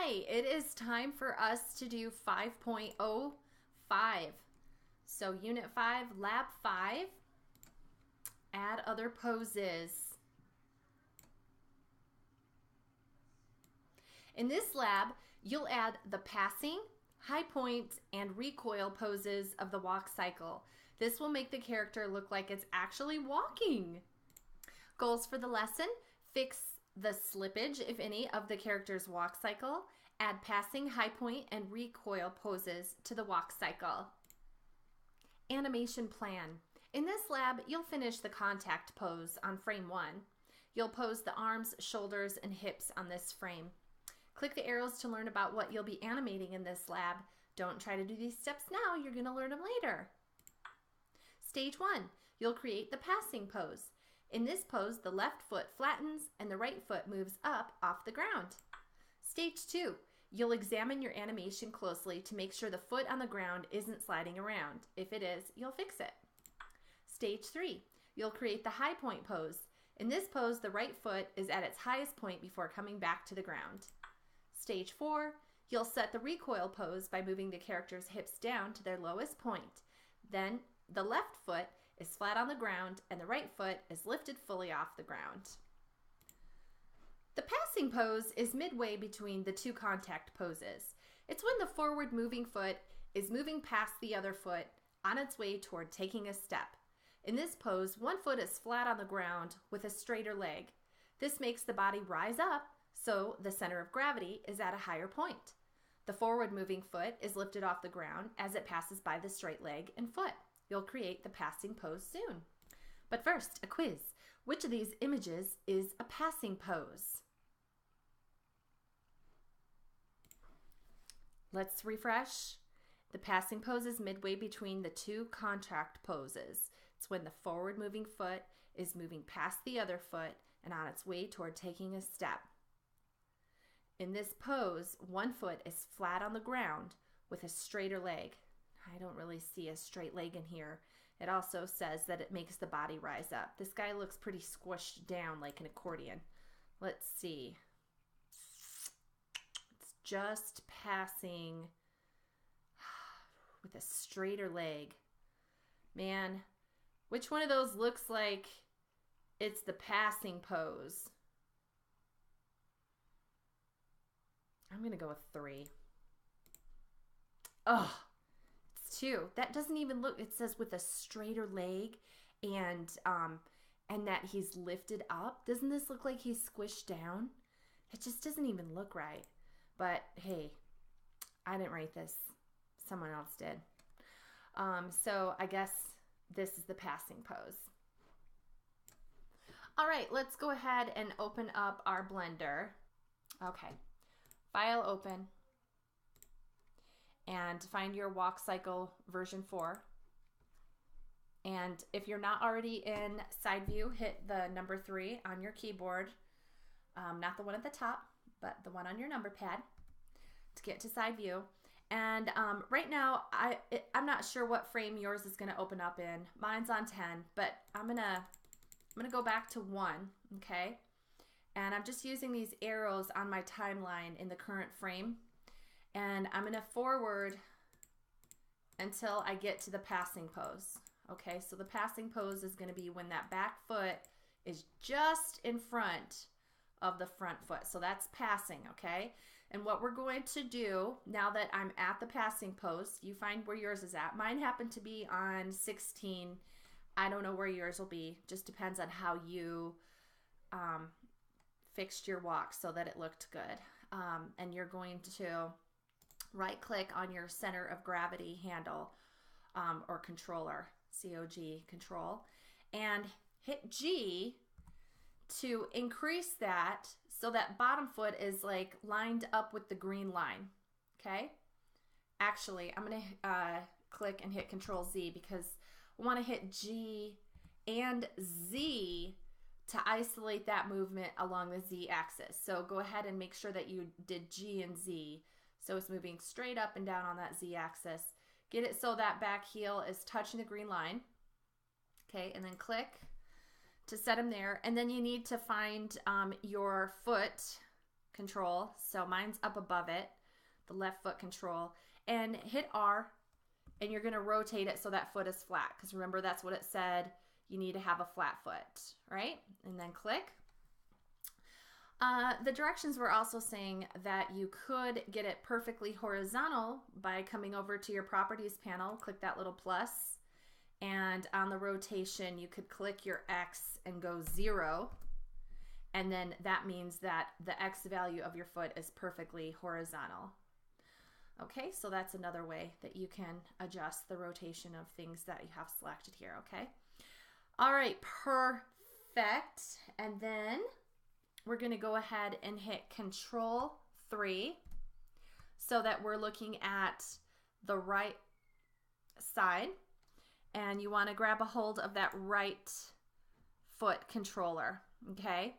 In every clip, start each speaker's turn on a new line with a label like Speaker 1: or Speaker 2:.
Speaker 1: right, it is time for us to do 5.05. So Unit 5, Lab 5, add other poses. In this lab, you'll add the passing, high point, and recoil poses of the walk cycle. This will make the character look like it's actually walking. Goals for the lesson: fix the slippage, if any, of the character's walk cycle, add passing, high point, and recoil poses to the walk cycle. Animation plan. In this lab, you'll finish the contact pose on frame 1. You'll pose the arms, shoulders, and hips on this frame. Click the arrows to learn about what you'll be animating in this lab. Don't try to do these steps now, you're going to learn them later. Stage 1, you'll create the passing pose. In this pose, the left foot flattens and the right foot moves up off the ground. Stage 2, you'll examine your animation closely to make sure the foot on the ground isn't sliding around. If it is, you'll fix it. Stage 3, you'll create the high point pose. In this pose, the right foot is at its highest point before coming back to the ground. Stage 4, you'll set the recoil pose by moving the character's hips down to their lowest point. Then the left foot is flat on the ground and the right foot is lifted fully off the ground. The passing pose is midway between the two contact poses. It's when the forward moving foot is moving past the other foot on its way toward taking a step. In this pose, one foot is flat on the ground with a straighter leg. This makes the body rise up, so the center of gravity is at a higher point. The forward moving foot is lifted off the ground as it passes by the straight leg and foot. You'll create the passing pose soon. But first, a quiz. Which of these images is a passing pose? Let's refresh. The passing pose is midway between the two contact poses. It's when the forward moving foot is moving past the other foot and on its way toward taking a step. In this pose, one foot is flat on the ground with a straighter leg. I don't really see a straight leg in here. It also says that it makes the body rise up. This guy looks pretty squished down like an accordion. Let's see. It's just passing with a straighter leg. Man, which one of those looks like it's the passing pose? I'm going to go with 3. Ugh. 2. That doesn't even look, it says with a straighter leg and that he's lifted up. Doesn't this look like he's squished down? It just doesn't even look right. But hey, I didn't write this. Someone else did. So I guess this is the passing pose. All right, let's go ahead and open up our Blender. Okay, file open. And find your walk cycle version 4. And if you're not already in side view, hit the number 3 on your keyboard. Not the one at the top, but the one on your number pad to get to side view. And right now, I'm not sure what frame yours is going to open up in. Mine's on 10, but I'm gonna go back to 1, okay? And I'm just using these arrows on my timeline in the current frame. And I'm going to forward until I get to the passing pose. Okay, so the passing pose is going to be when that back foot is just in front of the front foot. So that's passing, okay? And what we're going to do, now that I'm at the passing pose, you find where yours is at. Mine happened to be on 16. I don't know where yours will be. Just depends on how you fixed your walk so that it looked good. And you're going to right click on your center of gravity handle or controller, COG control, and hit G to increase that so that bottom foot is like lined up with the green line, okay? Actually, I'm gonna click and hit Control Z because I wanna hit G and Z to isolate that movement along the Z axis. So go ahead and make sure that you did G and Z. So it's moving straight up and down on that Z axis. Get it so that back heel is touching the green line. Okay, and then click to set them there. And then you need to find your foot control. So mine's up above it, the left foot control, and hit R, and you're going to rotate it so that foot is flat, because remember that's what it said, you need to have a flat foot, right? And then click. The directions were also saying that you could get it perfectly horizontal by coming over to your properties panel, click that little plus, and on the rotation you could click your X and go 0, and then that means that the X value of your foot is perfectly horizontal. Okay, so that's another way that you can adjust the rotation of things that you have selected here, okay? All right, perfect. And then we're gonna go ahead and hit Control 3 so that we're looking at the right side, and you wanna grab a hold of that right foot controller, okay?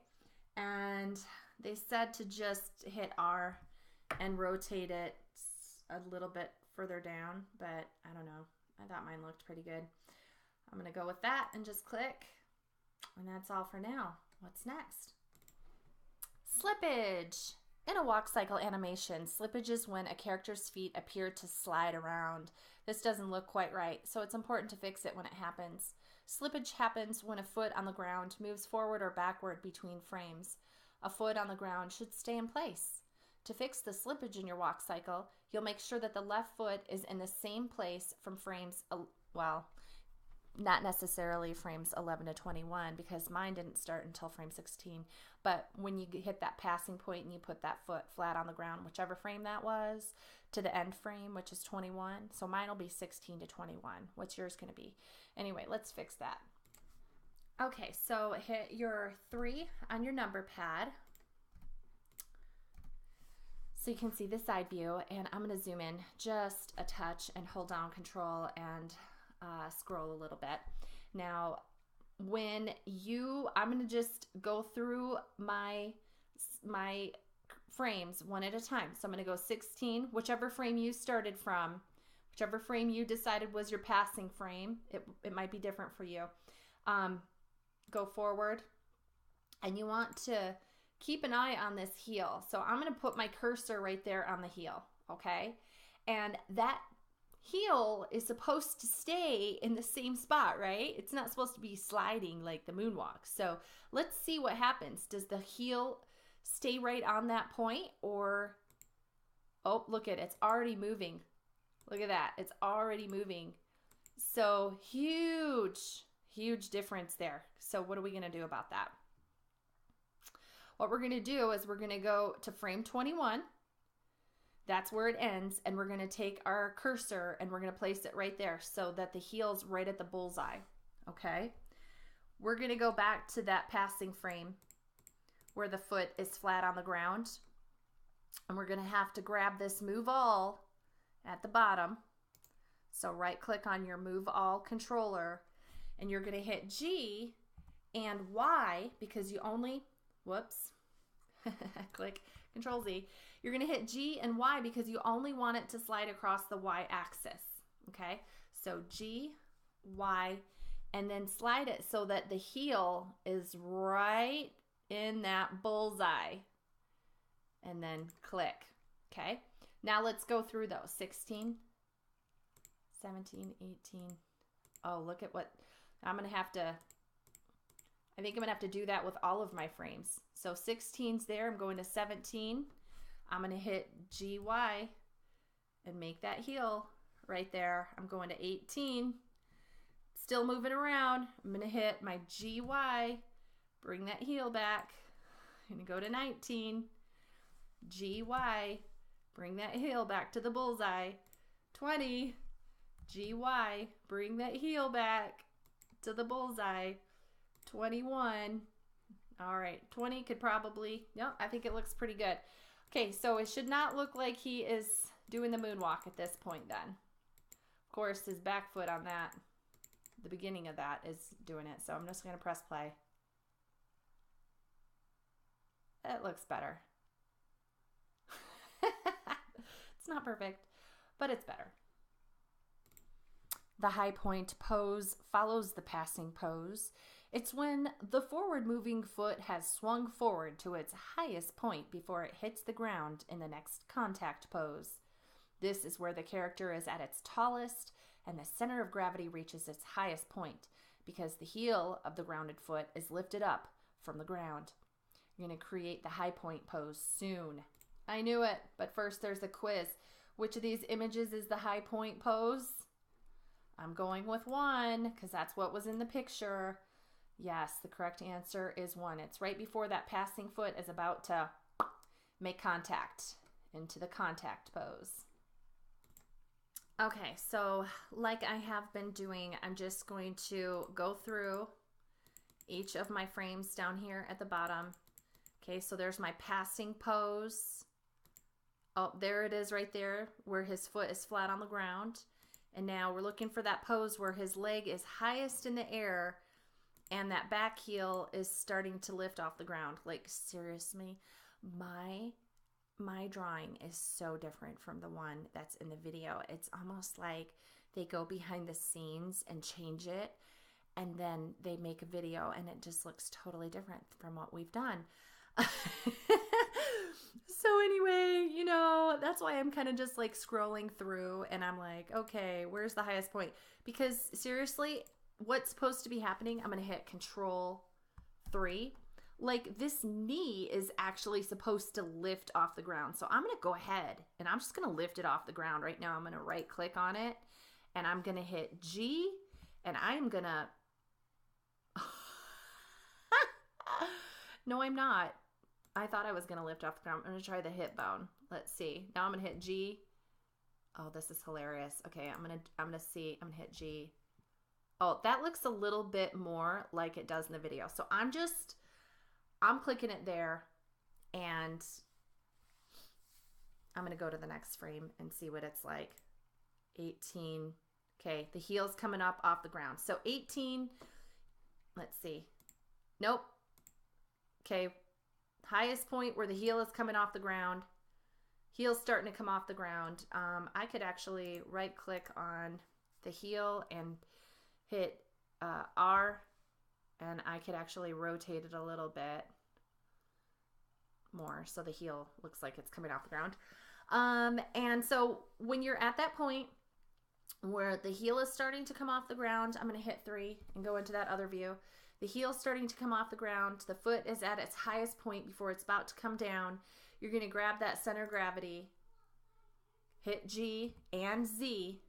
Speaker 1: And they said to just hit R and rotate it a little bit further down, but I don't know. I thought mine looked pretty good. I'm gonna go with that and just click, and that's all for now. What's next? Slippage. In a walk cycle animation, slippage is when a character's feet appear to slide around. This doesn't look quite right, so it's important to fix it when it happens. Slippage happens when a foot on the ground moves forward or backward between frames. A foot on the ground should stay in place. To fix the slippage in your walk cycle, you'll make sure that the left foot is in the same place from frames, well, not necessarily frames 11 to 21, because mine didn't start until frame 16. But when you hit that passing point and you put that foot flat on the ground, whichever frame that was, to the end frame, which is 21. So mine will be 16 to 21. What's yours going to be? Anyway, let's fix that. Okay, so hit your 3 on your number pad, so you can see the side view, and I'm going to zoom in just a touch and hold down Control and scroll a little bit. Now, I'm going to just go through my frames one at a time. So I'm going to go 16, whichever frame you started from, whichever frame you decided was your passing frame. It might be different for you. Go forward, and you want to keep an eye on this heel. So I'm going to put my cursor right there on the heel, okay? And that heel is supposed to stay in the same spot, right? It's not supposed to be sliding like the moonwalk. So let's see what happens. Does the heel stay right on that point, or, oh, look at it, it's already moving. Look at that, it's already moving. So huge difference there. So what are we gonna do about that? What we're gonna do is we're gonna go to frame 21. That's where it ends, and we're gonna take our cursor and we're gonna place it right there so that the heel's right at the bullseye, okay? We're gonna go back to that passing frame where the foot is flat on the ground, and we're gonna have to grab this Move All at the bottom. So right click on your Move All controller, and you're gonna hit G and Y, because you only, whoops, click Control Z. You're gonna hit G and Y because you only want it to slide across the Y axis, okay? So G, Y, and then slide it so that the heel is right in that bullseye, and then click, okay? Now let's go through those. 16, 17, 18. Oh, look at what, I'm gonna have to, I think I'm gonna have to do that with all of my frames. So 16's there, I'm going to 17. I'm gonna hit GY and make that heel right there. I'm going to 18, still moving around. I'm gonna hit my GY, bring that heel back. I'm gonna go to 19, GY, bring that heel back to the bullseye. 20, GY, bring that heel back to the bullseye. 21, all right, 20 could probably, no, I think it looks pretty good. Okay, so it should not look like he is doing the moonwalk at this point then. Of course, his back foot on that, the beginning of that is doing it, so I'm just gonna press play. It looks better. It's not perfect, but it's better. the high point pose follows the passing pose. It's when the forward moving foot has swung forward to its highest point before it hits the ground in the next contact pose. This is where the character is at its tallest and the center of gravity reaches its highest point because the heel of the grounded foot is lifted up from the ground. You're going to create the high point pose soon. I knew it, but first there's a quiz. Which of these images is the high point pose? I'm going with 1 because that's what was in the picture. Yes, the correct answer is 1. It's right before that passing foot is about to make contact into the contact pose. Okay, so like I have been doing, I'm just going to go through each of my frames down here at the bottom. Okay, so there's my passing pose. Oh, there it is right there where his foot is flat on the ground. And now we're looking for that pose where his leg is highest in the air and that back heel is starting to lift off the ground. Like, seriously, my drawing is so different from the one that's in the video. It's almost like they go behind the scenes and change it, and then they make a video and it just looks totally different from what we've done. So anyway, you know, that's why I'm kind of just like scrolling through and I'm like, okay, where's the highest point? Because seriously, what's supposed to be happening, I'm going to hit Control 3. Like, this knee is actually supposed to lift off the ground. So I'm going to go ahead and I'm just going to lift it off the ground right now. I'm going to right click on it and I'm going to hit G and I'm going to... No, I'm not. I thought I was going to lift off the ground. I'm going to try the hip bone. Let's see. Now I'm going to hit G. Oh, this is hilarious. Okay, I'm going to hit G. Oh, that looks a little bit more like it does in the video. So I'm clicking it there and I'm going to go to the next frame and see what it's like. 18. Okay, the heel's coming up off the ground. So 18, let's see. Nope. Okay, highest point where the heel is coming off the ground. Heel's starting to come off the ground. I could actually right click on the heel and hit R, and I could actually rotate it a little bit more so the heel looks like it's coming off the ground. And so when you're at that point where the heel is starting to come off the ground, I'm going to hit 3 and go into that other view. The heel's starting to come off the ground. The foot is at its highest point before it's about to come down. You're going to grab that center of gravity, hit G and Z,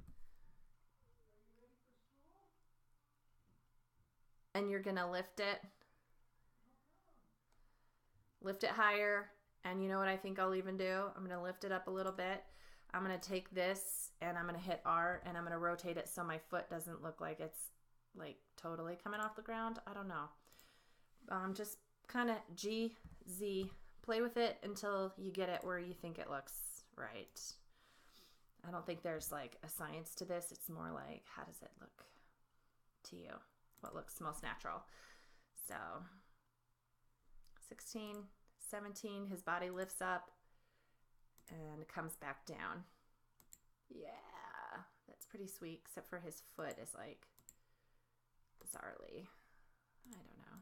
Speaker 1: and you're going to lift it higher. And you know what I think I'll even do? I'm going to lift it up a little bit. I'm going to take this and I'm going to hit R and I'm going to rotate it so my foot doesn't look like it's like totally coming off the ground. I don't know. Just kind of G, Z, play with it until you get it where you think it looks right. I don't think there's like a science to this. It's more like, how does it look to you? What looks most natural? So 16, 17, his body lifts up and comes back down. Yeah, that's pretty sweet, except for his foot is like bizarrely, I don't know.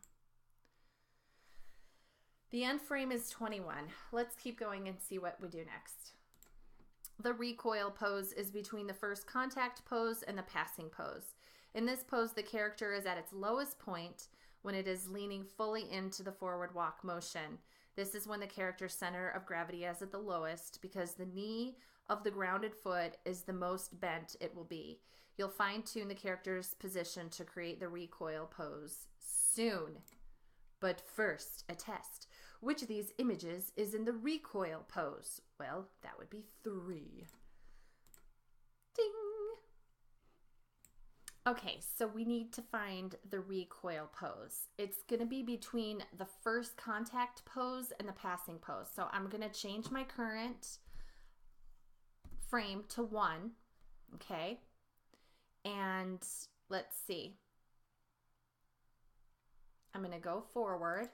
Speaker 1: The end frame is 21. Let's keep going and see what we do next. The recoil pose is between the first contact pose and the passing pose. In this pose, the character is at its lowest point when it is leaning fully into the forward walk motion. This is when the character's center of gravity is at the lowest because the knee of the grounded foot is the most bent it will be. You'll fine-tune the character's position to create the recoil pose soon. But first, a test. Which of these images is in the recoil pose? Well, that would be 3. Ding! Okay, so we need to find the recoil pose. It's going to be between the first contact pose and the passing pose. So I'm going to change my current frame to 1, okay? And let's see. I'm going to go forward.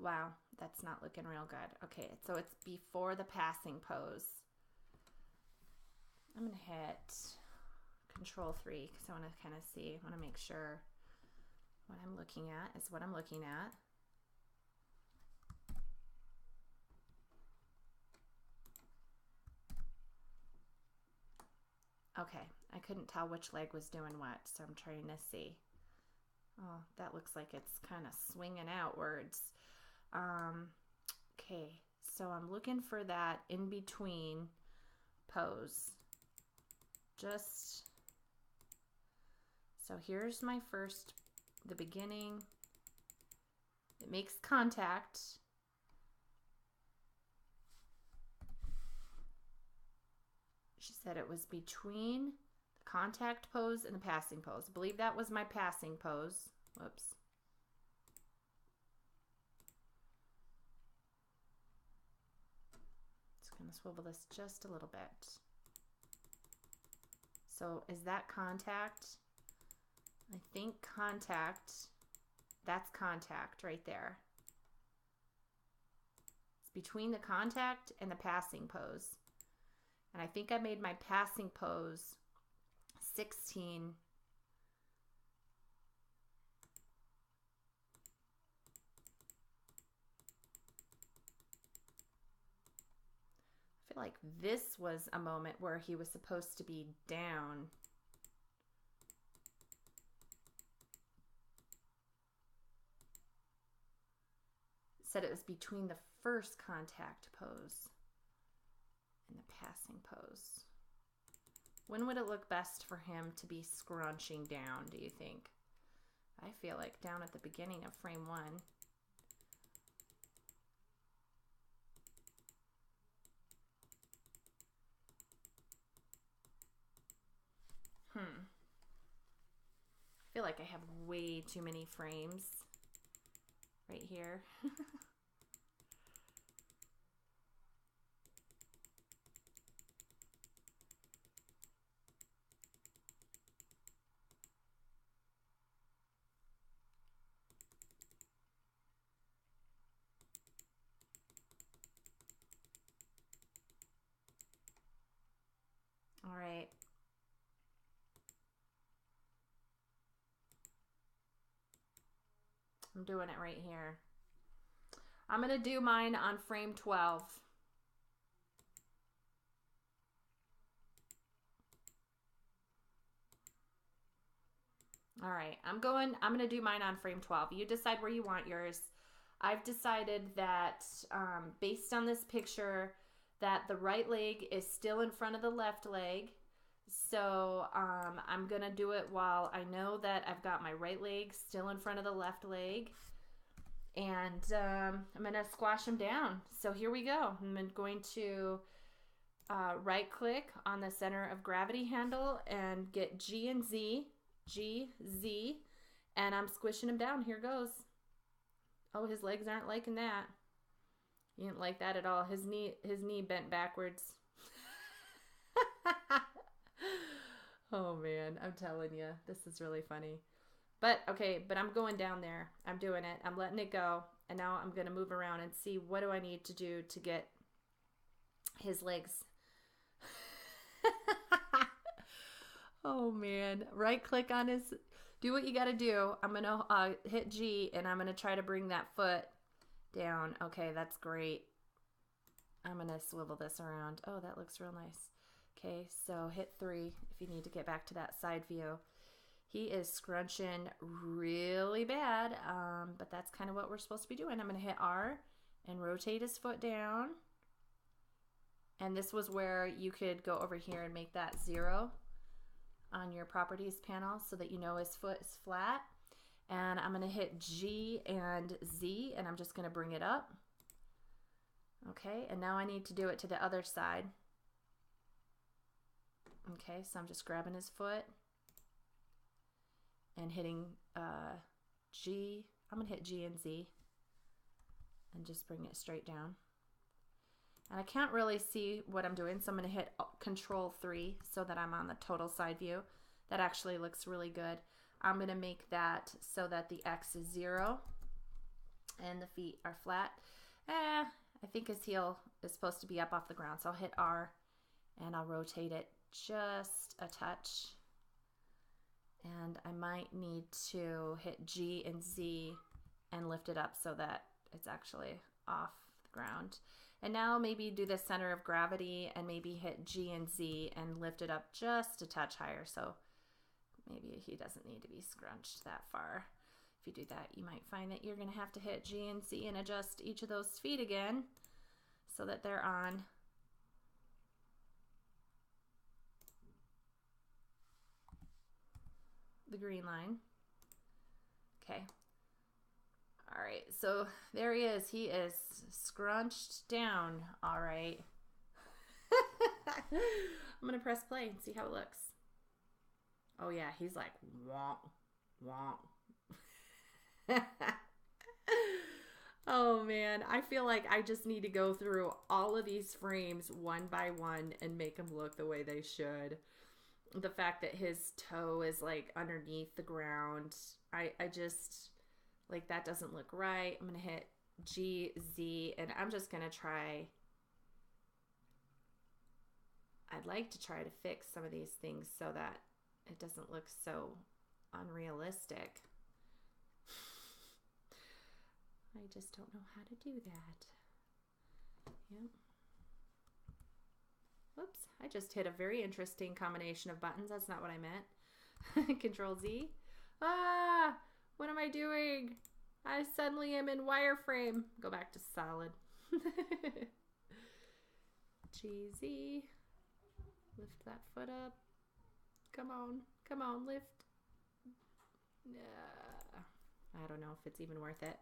Speaker 1: wow, that's not looking real good. Okay, so it's before the passing pose. I'm gonna hit Control 3 because I want to kind of see, I want to make sure what I'm looking at is what I'm looking at. Okay, I couldn't tell which leg was doing what, so I'm trying to see. Oh, that looks like it's kind of swinging outwards. Okay, so I'm looking for that in between pose. Just, so here's my first, the beginning. It makes contact. She said it was between the contact pose and the passing pose. I believe that was my passing pose. Whoops. Just going to swivel this just a little bit. So is that contact? I think contact, that's contact right there. It's between the contact and the passing pose. And I think I made my passing pose 16. I feel like this was a moment where he was supposed to be down. It said it was between the first contact pose and the passing pose. When would it look best for him to be scrunching down, do you think? I feel like down at the beginning of frame 1. I feel like I have way too many frames right here. All right. I'm doing it right here. I'm going to do mine on frame 12. All right, I'm going to do mine on frame 12. You decide where you want yours. I've decided that based on this picture that the right leg is still in front of the left leg. So I'm going to do it while I know that I've got my right leg still in front of the left leg. And I'm going to squash them down. So here we go. I'm going to right click on the center of gravity handle and get G and Z, G, Z, and I'm squishing him down. Here goes. Oh, his legs aren't liking that. He didn't like that at all. His knee bent backwards. Oh man, I'm telling you, this is really funny. But okay, but I'm going down there. I'm doing it. I'm letting it go. And now I'm going to move around and see what do I need to do to get his legs. Oh man, right click on his, do what you got to do. I'm going to hit G and I'm going to try to bring that foot down. Okay, that's great. I'm going to swivel this around. Oh, that looks real nice. Okay, so hit 3 if you need to get back to that side view. He is scrunching really bad, but that's kind of what we're supposed to be doing. I'm going to hit R and rotate his foot down. And this was where you could go over here and make that 0 on your properties panel so that you know his foot is flat. And I'm going to hit G and Z, and I'm just going to bring it up. Okay, and now I need to do it to the other side. Okay, so I'm just grabbing his foot and hitting G. I'm going to hit G and Z and just bring it straight down. And I can't really see what I'm doing, so I'm going to hit Control 3 so that I'm on the total side view. That actually looks really good. I'm going to make that so that the X is 0. and the feet are flat. I think his heel is supposed to be up off the ground, so I'll hit R and I'll rotate it just a touch. And I might need to hit G and Z and lift it up so that it's actually off the ground. And now maybe do the center of gravity and maybe hit G and Z and lift it up just a touch higher. So maybe he doesn't need to be scrunched that far. If you do that, you might find that you're going to have to hit G and Z and adjust each of those feet again so that they're on the green line. Okay. All right, so there he is. He is scrunched down. All right. I'm gonna press play and see how it looks. Oh yeah, he's like womp, womp. Oh man, I feel like I just need to go through all of these frames one by one and make them look the way they should. The fact that his toe is like underneath the ground, I just, like, that doesn't look right. I'm going to hit G, Z, and I'm just going to try, I'd like to try to fix some of these things so that it doesn't look so unrealistic. I just don't know how to do that. Yep. Whoops, I just hit a very interesting combination of buttons. That's not what I meant. Control Z. Ah, what am I doing? I suddenly am in wireframe. Go back to solid. GZ. Lift that foot up. Come on, lift. I don't know if it's even worth it.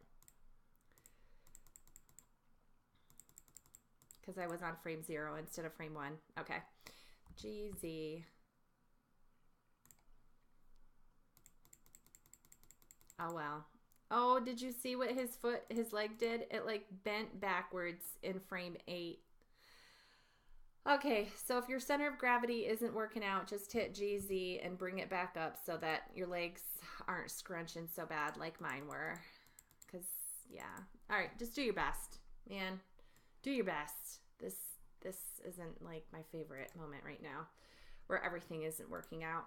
Speaker 1: Because I was on frame 0 instead of frame 1. Okay. GZ. Oh, wow. Oh, did you see what his leg did? It like bent backwards in frame 8. Okay, so if your center of gravity isn't working out, just hit GZ and bring it back up so that your legs aren't scrunching so bad like mine were. Because, yeah. All right, just do your best, man. Do your best. This isn't like my favorite moment right now where everything isn't working out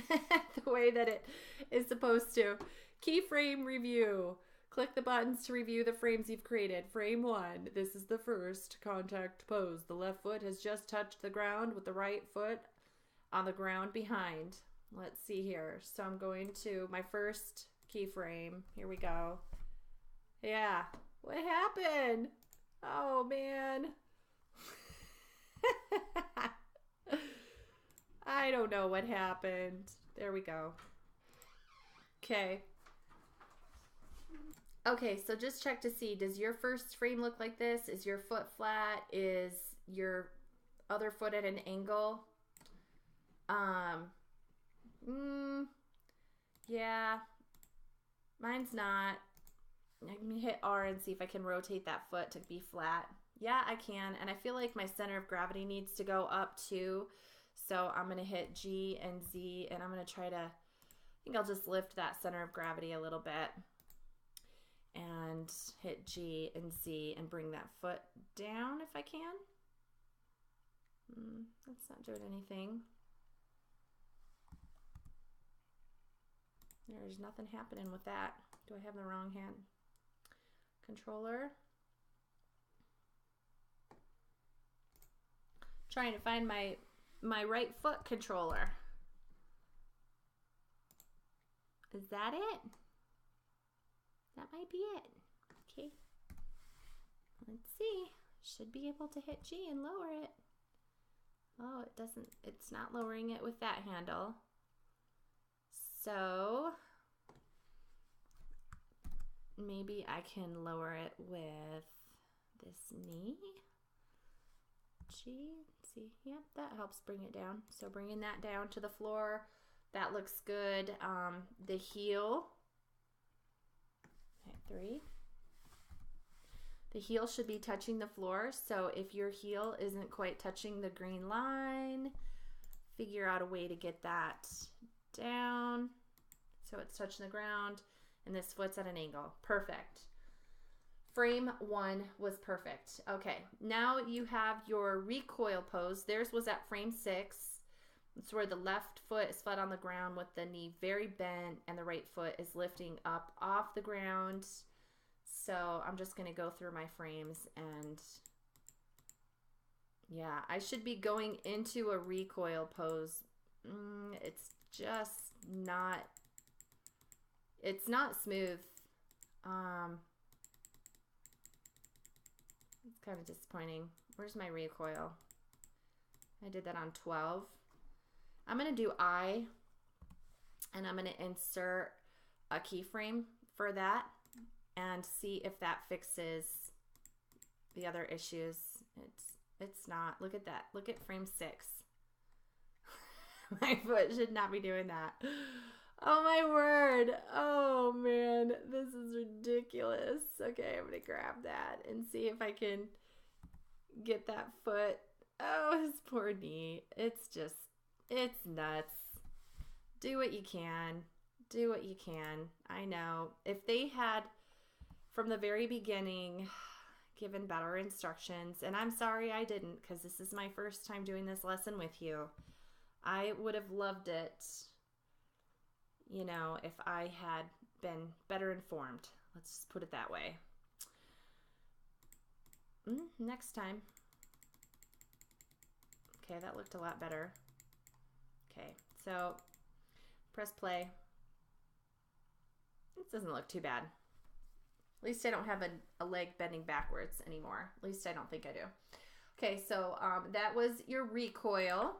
Speaker 1: the way that it is supposed to. Keyframe review. Click the buttons to review the frames you've created. Frame 1. This is the first contact pose. The left foot has just touched the ground with the right foot on the ground behind. Let's see here. So I'm going to my first keyframe. Here we go. Yeah. What happened? Oh, man. I don't know what happened. There we go. Okay. Okay, so just check to see, does your first frame look like this? Is your foot flat? Is your other foot at an angle? Yeah. Mine's not. I can hit R and see if I can rotate that foot to be flat. Yeah, I can. And I feel like my center of gravity needs to go up too. So I'm going to hit G and Z and I'm going to try to, I think I'll just lift that center of gravity a little bit and hit G and Z and bring that foot down if I can. That's not doing anything. There's nothing happening with that. Do I have the wrong hand? Controller. Trying to find my right foot controller. Is that it? That might be it. Okay. Let's see. Should be able to hit G and lower it. Oh, it doesn't. It's not lowering it with that handle. So maybe I can lower it with this knee. G, see, yep, that helps bring it down. So bringing that down to the floor, that looks good. The heel, hit 3. The heel should be touching the floor. So if your heel isn't quite touching the green line, figure out a way to get that down so it's touching the ground and this foot's at an angle. Perfect. Frame 1 was perfect. Okay, now you have your recoil pose. Theirs was at frame 6. It's where the left foot is flat on the ground with the knee very bent and the right foot is lifting up off the ground. So I'm just going to go through my frames, and yeah, I should be going into a recoil pose. It's just not, it's not smooth. It's kind of disappointing. Where's my recoil? I did that on 12. I'm going to do I, and I'm going to insert a keyframe for that and see if that fixes the other issues. It's not. Look at that. Look at frame 6. My foot should not be doing that. Oh my word. Oh man, this is ridiculous. Okay, I'm going to grab that and see if I can get that foot. Oh, his poor knee. It's nuts. Do what you can. Do what you can. I know. If they had, from the very beginning, given better instructions, and I'm sorry I didn't, because this is my first time doing this lesson with you. I would have loved it, you know, if I had been better informed. Let's just put it that way. Next time. Okay, that looked a lot better. Okay, so press play. This doesn't look too bad. At least I don't have a leg bending backwards anymore. At least I don't think I do. Okay, so that was your recoil.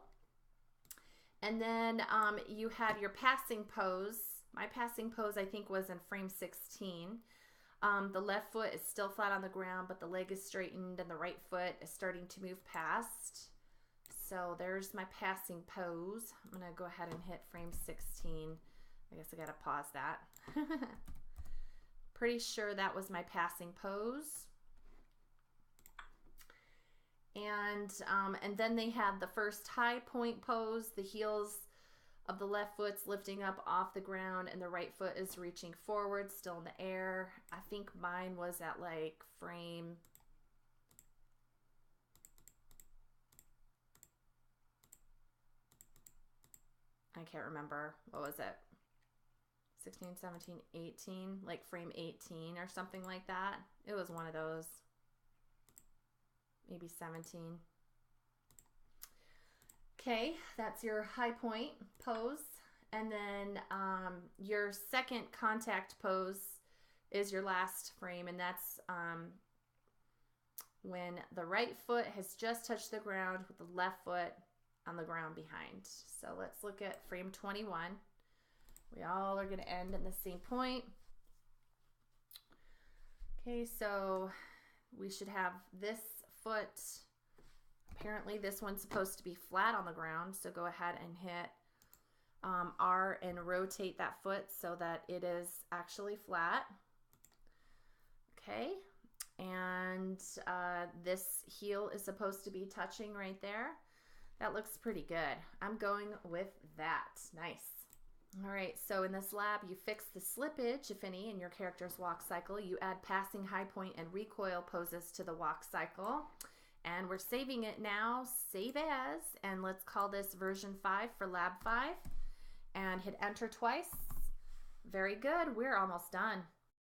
Speaker 1: And then you had your passing pose. My passing pose, I think, was in frame 16. The left foot is still flat on the ground, but the leg is straightened and the right foot is starting to move past. So there's my passing pose. I'm going to go ahead and hit frame 16. I guess I got to pause that. Pretty sure that was my passing pose. And then they had the first high point pose. The heels of the left foot's lifting up off the ground and the right foot is reaching forward, still in the air. I think mine was at like frame... I can't remember. What was it? 16, 17, 18, like frame 18 or something like that. It was one of those. Maybe 17. Okay, that's your high point pose. And then your second contact pose is your last frame, and that's when the right foot has just touched the ground with the left foot on the ground behind. So let's look at frame 21. We all are going to end in the same point. Okay, so we should have this foot. Apparently this one's supposed to be flat on the ground, so go ahead and hit R and rotate that foot so that it is actually flat. Okay, and this heel is supposed to be touching right there. That looks pretty good. I'm going with that. Nice. All right, so in this lab, you fix the slippage, if any, in your character's walk cycle. You add passing, high point, and recoil poses to the walk cycle. And we're saving it now, save as, and let's call this version 5 for lab 5. And hit enter twice. Very good, we're almost done.